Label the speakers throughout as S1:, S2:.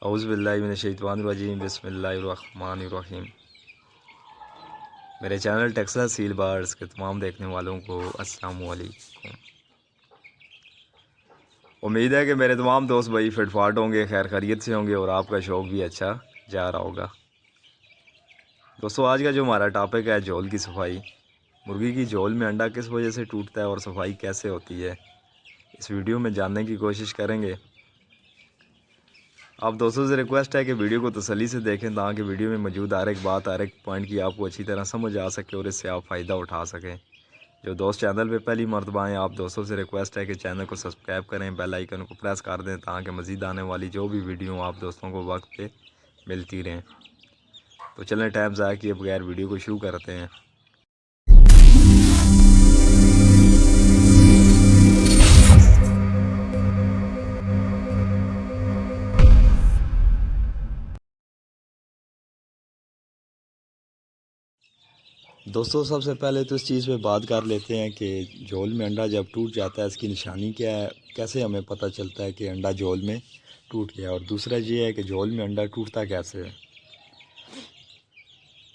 S1: اعوذ باللہ من الشیطان الرجیم، بسم اللہ الرحمن الرحیم۔ میرے چینل ٹیکساس سیل بارڈز کے تمام دیکھنے والوں کو السلام علیکم۔ امید ہے کہ میرے تمام دوست بھائی فٹ فاٹ ہوں گے، خیر خیریت سے ہوں گے اور آپ کا شوق بھی اچھا جا رہا ہوگا۔ دوستو، آج کا جو ہمارا ٹاپک ہے جھول کی صفائی۔ مرغی کی جھول میں انڈا کس وجہ سے ٹوٹتا ہے اور صفائی کیسے ہوتی ہے، اس ویڈیو میں جاننے کی کوشش کریں گے۔ آپ دوستوں سے ریکویسٹ ہے کہ ویڈیو کو تسلی سے دیکھیں تاکہ ویڈیو میں موجود ہر ایک بات، ہر ایک پوائنٹ کی آپ کو اچھی طرح سمجھ آ سکے اور اس سے آپ فائدہ اٹھا سکیں۔ جو دوست چینل پہ پہلی مرتبہ ہیں، آپ دوستوں سے ریکویسٹ ہے کہ چینل کو سبسکرائب کریں، بیل آئیکن کو پریس کر دیں تاکہ مزید آنے والی جو بھی ویڈیو آپ دوستوں کو وقت پہ ملتی رہیں۔ تو چلیں ٹائم ضائع کیے بغیر ویڈیو کو شروع کرتے ہیں۔ دوستوں، سب سے پہلے تو اس چیز پہ بات کر لیتے ہیں کہ جھول میں انڈا جب ٹوٹ جاتا ہے اس کی نشانی کیا ہے، کیسے ہمیں پتہ چلتا ہے کہ انڈا جھول میں ٹوٹ گیا، اور دوسرا یہ ہے کہ جھول میں انڈا ٹوٹتا کیسے ہے۔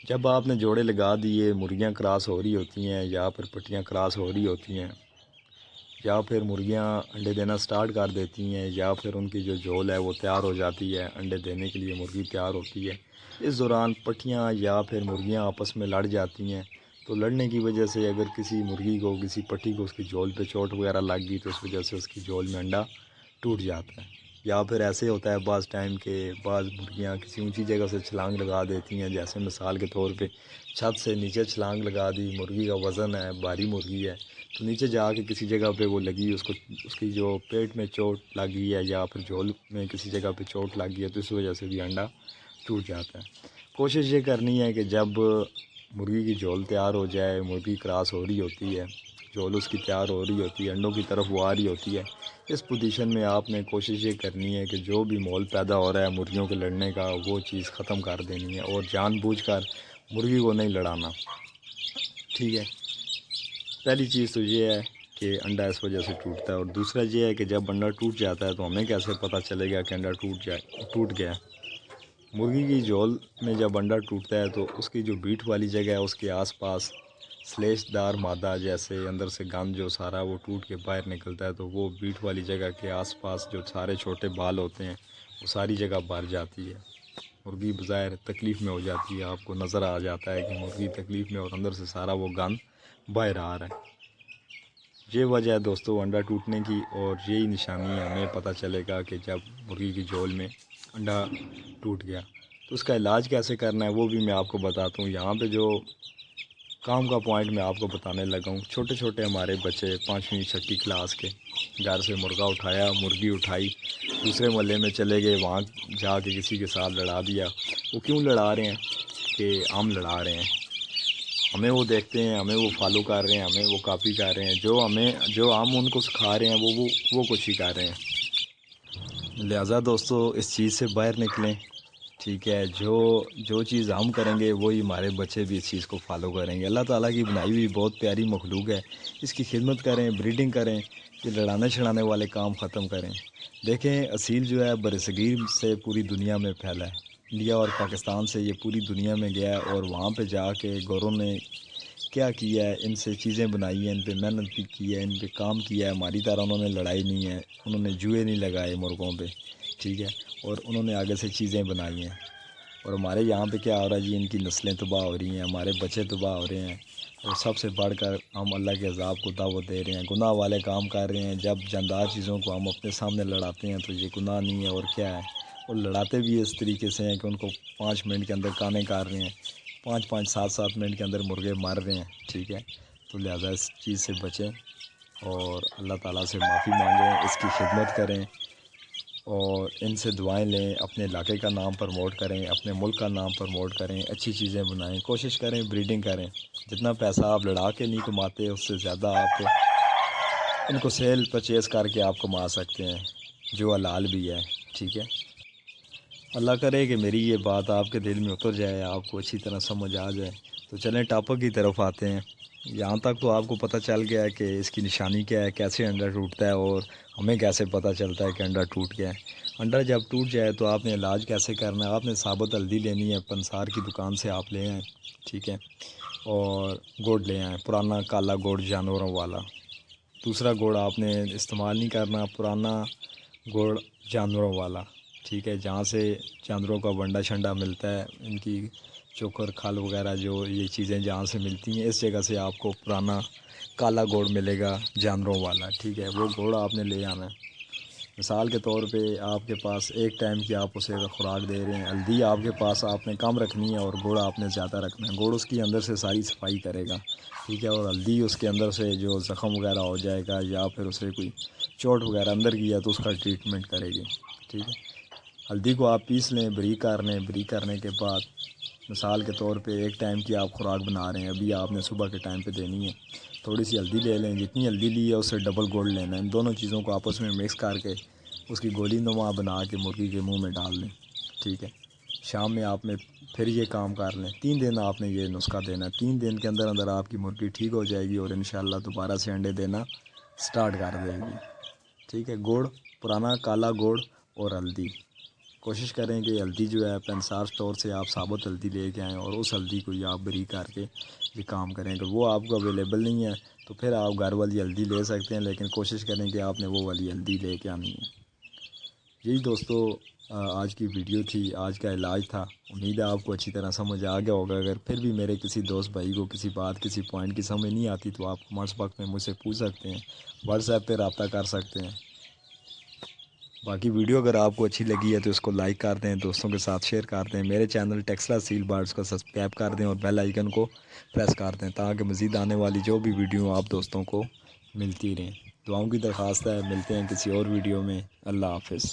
S1: جب آپ نے جوڑے لگا دیے، مرغیاں کراس ہو رہی ہوتی ہیں یا پھر پٹیاں کراس ہو رہی ہوتی ہیں، یا پھر مرغیاں انڈے دینا سٹارٹ کر دیتی ہیں، یا پھر ان کی جو جھول ہے وہ تیار ہو جاتی ہے، انڈے دینے کے لیے مرغی تیار ہوتی ہے، اس دوران پٹیاں یا پھر مرغیاں آپس میں لڑ جاتی ہیں۔ تو لڑنے کی وجہ سے اگر کسی مرغی کو، کسی پٹی کو اس کی جھول پہ چوٹ وغیرہ لگ گئی تو اس وجہ سے اس کی جھول میں انڈا ٹوٹ جاتا ہے۔ یا پھر ایسے ہوتا ہے بعض ٹائم کے بعض مرغیاں کسی اونچی جگہ سے چھلانگ لگا دیتی ہیں، جیسے مثال کے طور پہ چھت سے نیچے چھلانگ لگا دی، مرغی کا وزن ہے، بھاری مرغی ہے، تو نیچے جا کے کسی جگہ پہ وہ لگی، اس کی جو پیٹ میں چوٹ لگی ہے یا پھر جھول میں کسی جگہ پہ چوٹ لگ گئی ہے تو اس وجہ سے بھی انڈا ٹوٹ جاتا ہے۔ کوشش یہ کرنی ہے کہ جب مرغی کی جھول تیار ہو جائے، مرغی کراس ہو رہی ہوتی ہے، جھول اس کی تیار ہو رہی ہوتی ہے، انڈوں کی طرف وہ آ رہی ہوتی ہے، اس پوزیشن میں آپ نے کوشش یہ کرنی ہے کہ جو بھی ماحول پیدا ہو رہا ہے مرغیوں کے لڑنے کا وہ چیز ختم کر دینی ہے اور جان بوجھ کر مرغی کو نہیں لڑانا، ٹھیک ہے۔ پہلی چیز تو یہ ہے کہ انڈا اس وجہ سے ٹوٹتا ہے، اور دوسرا یہ ہے کہ جب انڈا ٹوٹ جاتا ہے تو ہمیں کیسے پتہ چلے گا کہ انڈا ٹوٹ گیا۔ مرغی کی جھول میں جب انڈا ٹوٹتا ہے تو اس کی جو بیٹ والی جگہ ہے اس کے آس پاس سلیش دار مادہ، جیسے اندر سے گند جو سارا وہ ٹوٹ کے باہر نکلتا ہے، تو وہ بیٹ والی جگہ کے آس پاس جو سارے چھوٹے بال ہوتے ہیں وہ ساری جگہ بھر جاتی ہے۔ مرغی بظاہر تکلیف میں ہو جاتی ہے، آپ کو نظر آ جاتا ہے کہ مرغی تکلیف میں اور اندر سے سارا وہ گند باہر آ رہا ہے۔ یہ وجہ ہے دوستو انڈا ٹوٹنے کی، اور یہی نشانی ہمیں پتہ چلے گا کہ جب مرغی کی جھول میں انڈا ٹوٹ گیا۔ تو اس کا علاج کیسے کرنا ہے وہ بھی میں آپ کو بتاتا ہوں۔ یہاں پہ جو کام کا پوائنٹ میں آپ کو بتانے لگا ہوں، چھوٹے چھوٹے ہمارے بچے 5ویں 6ٹھی کلاس کے گھر سے مرغا اٹھایا، مرغی اٹھائی، دوسرے محلے میں چلے گئے، وہاں جا کے کسی کے ساتھ لڑا دیا۔ وہ کیوں لڑا رہے ہیں کہ ہم لڑا رہے ہیں، ہمیں وہ دیکھتے ہیں، ہمیں وہ فالو کر رہے ہیں، ہمیں وہ کاپی کر رہے ہیں، جو ہم ان کو سکھا رہے ہیں وہ کچھ ہی کر رہے ہیں۔ لہٰذا دوستو اس چیز سے باہر نکلیں، ٹھیک ہے۔ جو چیز ہم کریں گے وہی ہمارے بچے بھی اس چیز کو فالو کریں گے۔ اللہ تعالیٰ کی بنائی ہوئی بہت پیاری مخلوق ہے، اس کی خدمت کریں، بریڈنگ کریں، یہ لڑانے چھڑانے والے کام ختم کریں۔ دیکھیں اصیل جو ہے برصغیر سے پوری دنیا میں پھیلا ہے، انڈیا اور پاکستان سے یہ پوری دنیا میں گیا ہے، اور وہاں پہ جا کے گوروں نے کیا کیا ہے، ان سے چیزیں بنائی ہیں، ان پہ محنت بھی کی ہے، ان پہ کام کیا ہے۔ ہماری طرح انہوں نے لڑائی نہیں ہے، انہوں نے جوئے نہیں لگائے مرغوں پہ، ٹھیک ہے، اور انہوں نے آگے سے چیزیں بنائی ہیں۔ اور ہمارے یہاں پہ کیا ہو رہا ہے جی، ان کی نسلیں تباہ ہو رہی ہیں، ہمارے بچے تباہ ہو رہے ہیں، اور سب سے بڑھ کر ہم اللہ کے عذاب کو دعوت دے رہے ہیں، گناہ والے کام کر رہے ہیں۔ جب جاندار چیزوں کو ہم اپنے سامنے لڑاتے ہیں تو یہ گناہ نہیں ہے اور کیا ہے، اور لڑاتے بھی اس طریقے سے ہیں کہ ان کو 5 منٹ کے اندر کانے کار رہے ہیں، 5 7 منٹ کے اندر مرغے مار رہے ہیں، ٹھیک ہے۔ تو لہٰذا اس چیز سے بچیں اور اللہ تعالیٰ سے معافی مانگیں، اس کی خدمت کریں اور ان سے دعائیں لیں، اپنے علاقے کا نام پروموٹ کریں، اپنے ملک کا نام پروموٹ کریں، اچھی چیزیں بنائیں، کوشش کریں بریڈنگ کریں۔ جتنا پیسہ آپ لڑا کے نہیں کماتے اس سے زیادہ آپ ان کو سیل پرچیز کر کے آپ کما سکتے ہیں، جو حلال بھی ہے، ٹھیک ہے۔ اللہ کرے کہ میری یہ بات آپ کے دل میں اتر جائے، آپ کو اچھی طرح سمجھ آ جائے۔ تو چلیں ٹاپک کی طرف آتے ہیں۔ یہاں تک تو آپ کو پتہ چل گیا ہے کہ اس کی نشانی کیا ہے، کیسے انڈا ٹوٹتا ہے، اور ہمیں کیسے پتہ چلتا ہے کہ انڈا ٹوٹ گیا ہے۔ انڈا جب ٹوٹ جائے تو آپ نے علاج کیسے کرنا ہے، آپ نے ثابت ہلدی لینی ہے، پنسار کی دکان سے آپ لے آئیں، ٹھیک ہے، اور گڑ لے آئیں، پرانا کالا گڑ جانوروں والا۔ دوسرا گڑ آپ نے استعمال نہیں کرنا، پرانا گڑ جانوروں والا، ٹھیک ہے، جہاں سے جانوروں کا ونڈا شنڈا ملتا ہے، ان کی چوکر کھال وغیرہ جو یہ چیزیں جہاں سے ملتی ہیں، اس جگہ سے آپ کو پرانا کالا گڑ ملے گا جانوروں والا، ٹھیک ہے، وہ گڑ آپ نے لے آنا ہے۔ مثال کے طور پہ آپ کے پاس ایک ٹائم کی آپ اسے خوراک دے رہے ہیں، ہلدی آپ کے پاس آپ نے کم رکھنی ہے اور گڑ آپ نے زیادہ رکھنا ہے۔ گڑ اس کی اندر سے ساری صفائی کرے گا، ٹھیک ہے، اور ہلدی اس کے اندر سے جو زخم وغیرہ ہو جائے گا یا پھر اسے کوئی چوٹ وغیرہ اندر کیا تو اس کا ٹریٹمنٹ کرے گی، ٹھیک ہے۔ ہلدی کو آپ پیس لیں، بریک کر لیں، بریک کرنے کے بعد مثال کے طور پہ ایک ٹائم کی آپ خوراک بنا رہے ہیں، ابھی آپ نے صبح کے ٹائم پہ دینی ہے، تھوڑی سی ہلدی لے لیں، جتنی ہلدی لی ہے اس سے ڈبل گڑ لینا ہے، ان دونوں چیزوں کو آپس میں مکس کر کے اس کی گولی نما بنا کے مرغی کے منہ میں ڈال دیں، ٹھیک ہے۔ شام میں آپ نے پھر یہ کام کر لیں، 3 دن آپ نے یہ نسخہ دینا ہے، 3 دن کے اندر اندر آپ کی مرغی ٹھیک ہو جائے گی اور انشاءاللہ دوبارہ سے انڈے دینا سٹارٹ کر دے گی، ٹھیک ہے۔ گڑ، پرانا کالا گڑ اور ہلدی، کوشش کریں کہ ہلدی جو ہے پنسار اسٹور سے آپ ثابت ہلدی لے کے آئیں اور اس ہلدی کو ہی آپ بریک کر کے یہ کام کریں۔ اگر وہ آپ کو اویلیبل نہیں ہے تو پھر آپ گھر والی ہلدی لے سکتے ہیں، لیکن کوشش کریں کہ آپ نے وہ والی ہلدی لے کے آنی ہے۔ یہی دوستو آج کی ویڈیو تھی، آج کا علاج تھا، امید ہے آپ کو اچھی طرح سمجھ آ گیا ہوگا۔ اگر پھر بھی میرے کسی دوست بھائی کو کسی بات کسی پوائنٹ کی سمجھ نہیں آتی تو آپ کمنٹس باکس میں مجھ سے پوچھ سکتے ہیں، واٹس ایپ پہ رابطہ کر سکتے ہیں۔ باقی ویڈیو اگر آپ کو اچھی لگی ہے تو اس کو لائک کر دیں، دوستوں کے ساتھ شیئر کر دیں، میرے چینل ٹیکسلا سیل بارڈز کو سبسکرائب کر دیں اور بیل آئیکن کو پریس کر دیں تاکہ مزید آنے والی جو بھی ویڈیو آپ دوستوں کو ملتی رہیں۔ دعاؤں کی درخواست ہے، ملتے ہیں کسی اور ویڈیو میں، اللہ حافظ۔